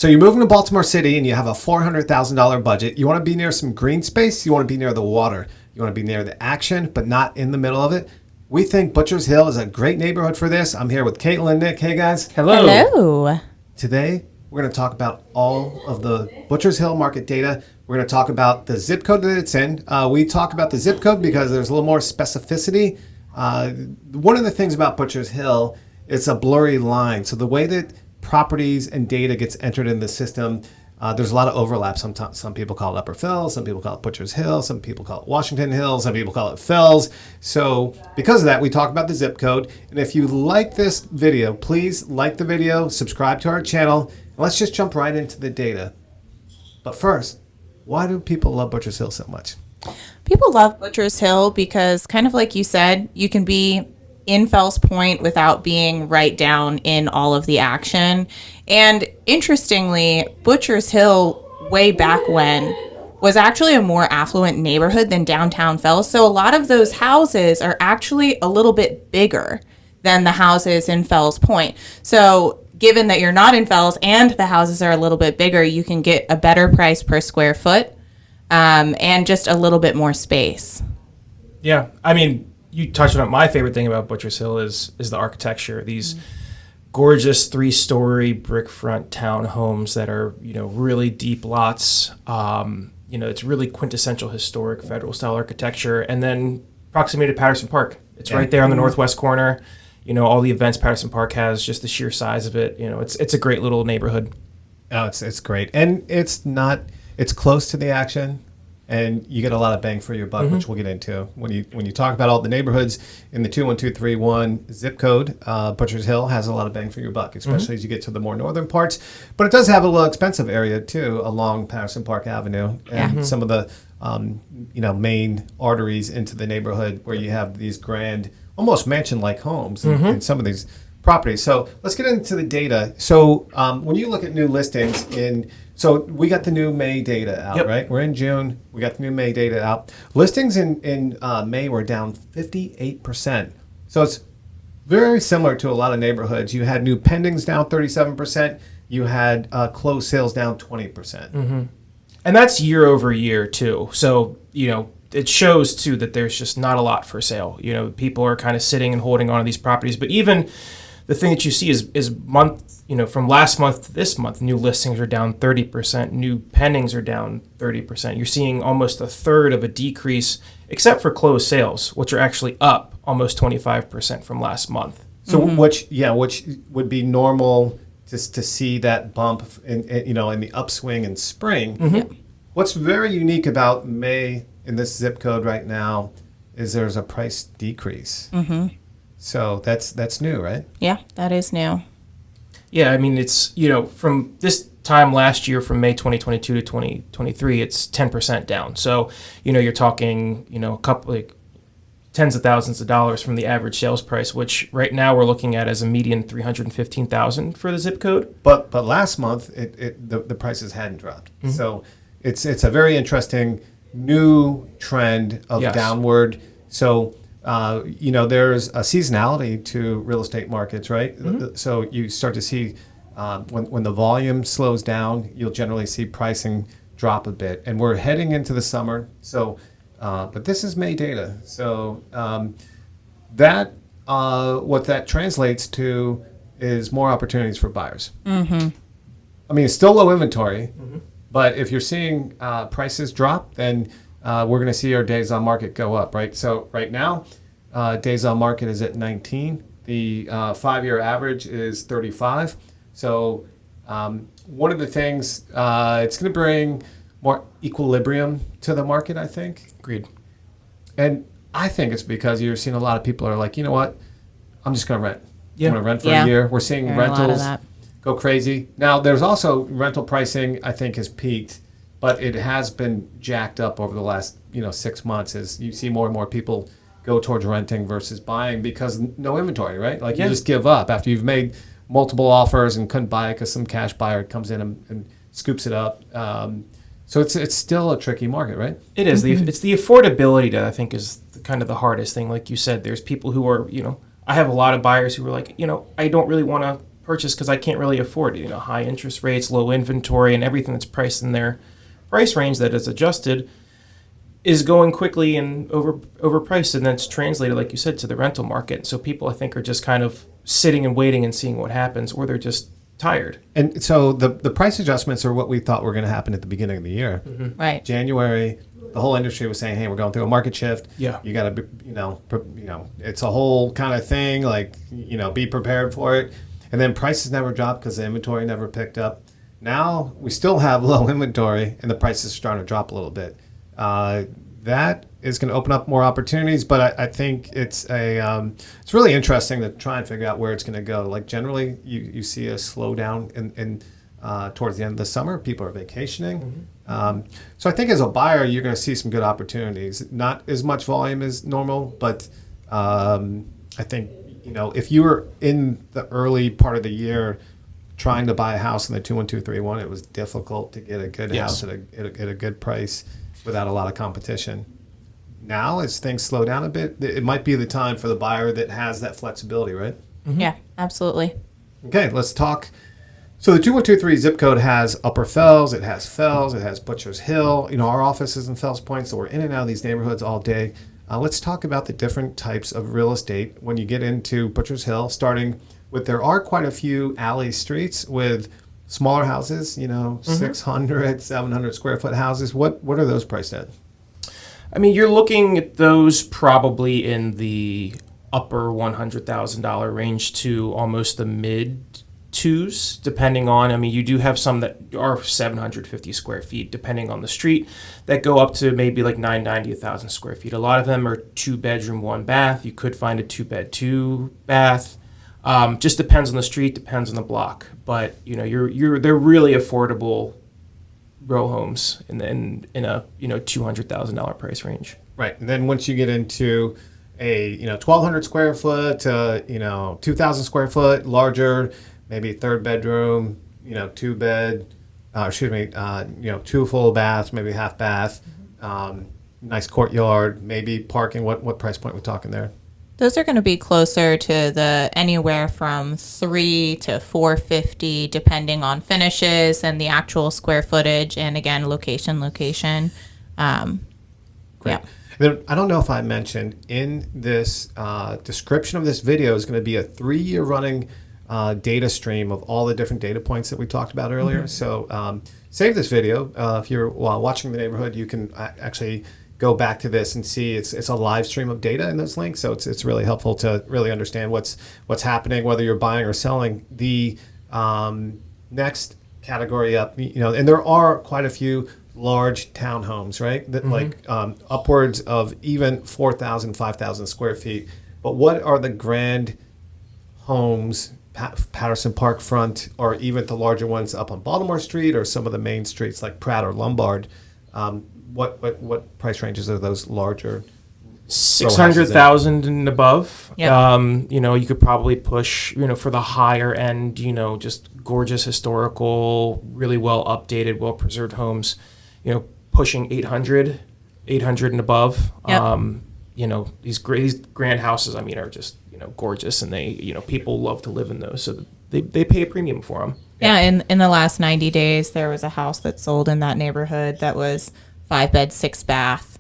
So you're moving to Baltimore City and you have a $400,000 budget. You want to be near some green space. You want to be near the water. You want to be near the action, but not in the middle of it. We think Butchers Hill is a great neighborhood for this. I'm here with Caitlin and Nick. Hey, guys. Hello. Hello. Today, we're going to talk about all of the Butchers Hill market data. We're going to talk about the zip code that it's in. We talk about the zip code because there's a little more specificity. One of the things about Butchers Hill, it's a blurry line. So the way that properties and data gets entered in the system, there's a lot of overlap. Some people call it Upper Fells, some people call it Butchers Hill, some people call it Washington Hill, some people call it Fells. So because of that, we talk about the zip code. And if you like this video, please like the video, subscribe to our channel, and let's just jump right into the data. But first, why do people love Butchers Hill so much? People love Butchers Hill because, kind of like you said, you can be in Fells Point without being right down in all of the action. And interestingly, Butchers Hill, way back when, was actually a more affluent neighborhood than downtown Fells. So a lot of those houses are actually a little bit bigger than the houses in Fells Point. So given that you're not in Fells and the houses are a little bit bigger, you can get a better price per square foot and just a little bit more space. Yeah, I mean, you touched on it. My favorite thing about Butchers Hill is the architecture. These gorgeous 3-story brick front townhomes that are, really deep lots. It's really quintessential historic federal style architecture. And then proximity to Patterson Park. It's right there on the northwest corner. All the events Patterson Park has, just the sheer size of it. It's a great little neighborhood. Oh, it's great. And it's close to the action. And you get a lot of bang for your buck, which we'll get into. When you talk about all the neighborhoods in the 21231 zip code, Butchers Hill has a lot of bang for your buck, especially as you get to the more northern parts. But it does have a little expensive area, too, along Patterson Park Avenue and some of the main arteries into the neighborhood where you have these grand, almost mansion-like homes in some of these properties. So let's get into the data. So when you look at new listings so we got the new May data out, right? We're in June. We got the new May data out. Listings in May were down 58%. So it's very similar to a lot of neighborhoods. You had new pendings down 37%. You had closed sales down 20%. And that's year over year, too. So, it shows, too, that there's just not a lot for sale. People are kind of sitting and holding on to these properties. But even the thing that you see is from last month to this month, new listings are down 30%, new pendings are down 30%. You're seeing almost a third of a decrease, except for closed sales, which are actually up almost 25% from last month. So which would be normal to see that bump in the upswing in spring. What's very unique about May in this zip code right now is there's a price decrease. So that's new, right? Yeah, that is new. Yeah, I mean, it's, from this time last year, from May 2022 to 2023, it's 10% down. So, you're talking, a couple, tens of thousands of dollars from the average sales price, which right now we're looking at as a median $315,000 for the zip code. But last month, the prices hadn't dropped. So it's a very interesting new trend of downward. So there's a seasonality to real estate markets, right? So you start to see when the volume slows down, you'll generally see pricing drop a bit. And we're heading into the summer. So, but this is May data. So what that translates to is more opportunities for buyers. I mean, it's still low inventory, but if you're seeing prices drop, then we're going to see our days on market go up, right? So right now, days on market is at 19. The 5-year average is 35. So one of the things, it's going to bring more equilibrium to the market, I think. Agreed. And I think it's because you're seeing a lot of people are like, you know what, I'm just going to rent. Yeah. I'm going to rent for a year. We're seeing rentals go crazy. Now, there's also rental pricing, I think, has peaked. But it has been jacked up over the last 6 months as you see more and more people go towards renting versus buying because no inventory, right? Like you just give up after you've made multiple offers and couldn't buy it because some cash buyer comes in and scoops it up. So it's still a tricky market, right? It is. It's the affordability that I think is kind of the hardest thing. Like you said, there's people who are, I have a lot of buyers who are like, I don't really want to purchase because I can't really afford it. High interest rates, low inventory, and everything that's priced in their price range that is adjusted is going quickly and overpriced, and that's translated, like you said, to the rental market. So people, I think, are just kind of sitting and waiting and seeing what happens, or they're just tired. And so the price adjustments are what we thought were going to happen at the beginning of the year. Right. January, the whole industry was saying, "Hey, we're going through a market shift. Yeah. You got to, it's a whole kind of thing. Like, be prepared for it." And then prices never dropped because the inventory never picked up. Now we still have low inventory, and the prices are starting to drop a little bit. That is going to open up more opportunities, but I think it's really interesting to try and figure out where it's going to go. Like generally, you see a slowdown in towards the end of the summer. People are vacationing. So I think as a buyer, you're going to see some good opportunities. Not as much volume as normal, but I think, if you were in the early part of the year trying to buy a house in the 21231, it was difficult to get a good house at a good price without a lot of competition. Now, as things slow down a bit, it might be the time for the buyer that has that flexibility, right? Yeah, absolutely. Okay, let's talk. So the 2123 zip code has Upper Fells, it has Butcher's Hill. Our office is in Fells Point, so we're in and out of these neighborhoods all day. Let's talk about the different types of real estate when you get into Butcher's Hill, starting with, there are quite a few alley streets with smaller houses, 600, 700 square foot houses. What are those priced at? I mean, you're looking at those probably in the upper $100,000 range to almost the mid twos, depending on, you do have some that are 750 square feet, depending on the street, that go up to maybe like 990, 1,000 square feet. A lot of them are 2-bedroom, 1-bath. You could find a 2-bed, 2-bath. Just depends on the street, depends on the block. But, they're really affordable row homes in a $200,000 price range. Right. And then once you get into a 1,200 square foot to 2,000 square foot, larger, maybe 3rd bedroom, 2-bed, 2 full baths, maybe half bath, nice courtyard, maybe parking. What price point are we talking there? Those are going to be closer to the anywhere from $300 to $450, depending on finishes and the actual square footage, and again, location. Great. Yeah. Then, I don't know if I mentioned in this description of this video is going to be a 3-year running data stream of all the different data points that we talked about earlier. So save this video. If you're watching the neighborhood, you can actually go back to this and see it's a live stream of data in those links. So it's really helpful to really understand what's happening, whether you're buying or selling. The next category up, and there are quite a few large townhomes, right? That like upwards of even 4,000, 5,000 square feet. But what are the grand homes, Patterson Park front, or even the larger ones up on Baltimore Street or some of the main streets like Pratt or Lombard? What price ranges are those larger? 600,000 and above. Yeah. You could probably push, for the higher end, just gorgeous historical, really well updated, well preserved homes, pushing 800 and above. Yep. These grand houses, are just, gorgeous, and they, people love to live in those. So they pay a premium for them. Yeah, in the last 90 days, there was a house that sold in that neighborhood that was 5-bed, 6-bath,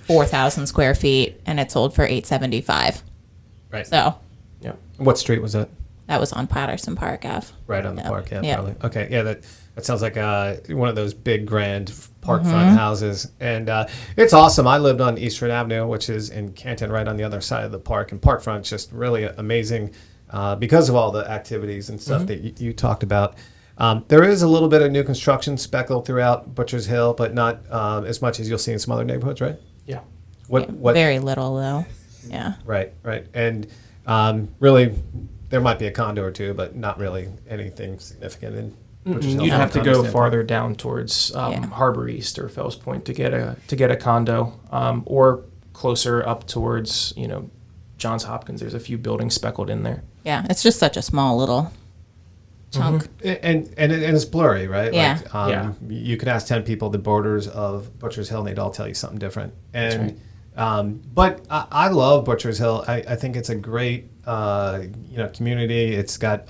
4,000 square feet, and it sold for $875. Right. So Yeah. What street was that? that was on Patterson Park Ave. Right on the park, yeah, Yeah. probably. Okay, yeah, that sounds like one of those big, grand parkfront houses. And it's awesome. I lived on Eastern Avenue, which is in Canton, right on the other side of the park. And parkfront's just really amazing because of all the activities and stuff that you talked about. There is a little bit of new construction speckled throughout Butcher's Hill, but not as much as you'll see in some other neighborhoods, right? Yeah. What? Very little, though. Yeah. Right. And really, there might be a condo or two, but not really anything significant in Butcher's Hill. You'd from a have to condo go standpoint. farther down towards Harbor East or Fells Point to get a condo, or closer up towards Johns Hopkins. There's a few buildings speckled in there. Yeah. It's just such a small little chunk. And it's blurry, right? Yeah. Like, you could ask 10 people the borders of Butcher's Hill, and they'd all tell you something different. And but I love Butcher's Hill. I think it's a great community. It's got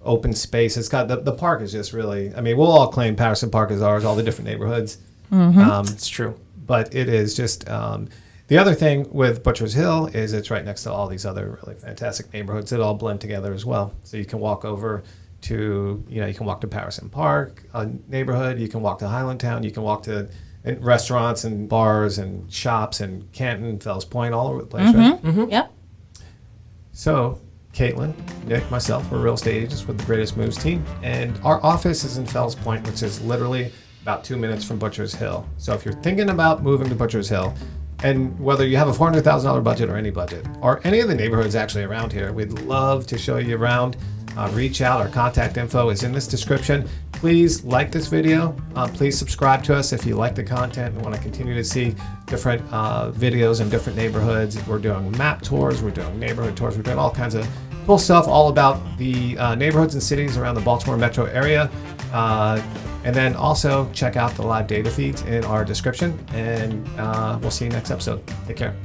open space. It's got the park is just really. I mean, we'll all claim Patterson Park is ours. All the different neighborhoods. It's true. But it is just the other thing with Butcher's Hill is it's right next to all these other really fantastic neighborhoods that all blend together as well. So you can walk over to, you can walk to Patterson Park, a neighborhood. You can walk to Highlandtown. You can walk to restaurants and bars and shops in Canton, Fells Point, all over the place, right? Yep. So Caitlin, Nick, myself, we're real estate agents with the Greatest Moves team. And our office is in Fells Point, which is literally about 2 minutes from Butcher's Hill. So if you're thinking about moving to Butcher's Hill, and whether you have a $400,000 budget or any budget, or any of the neighborhoods actually around here, we'd love to show you around. Reach out. Our contact info is in this description. Please like this video. Please subscribe to us if you like the content and want to continue to see different videos in different neighborhoods. We're doing map tours. We're doing neighborhood tours. We're doing all kinds of cool stuff all about the neighborhoods and cities around the Baltimore metro area. And then also check out the live data feeds in our description. And we'll see you next episode. Take care.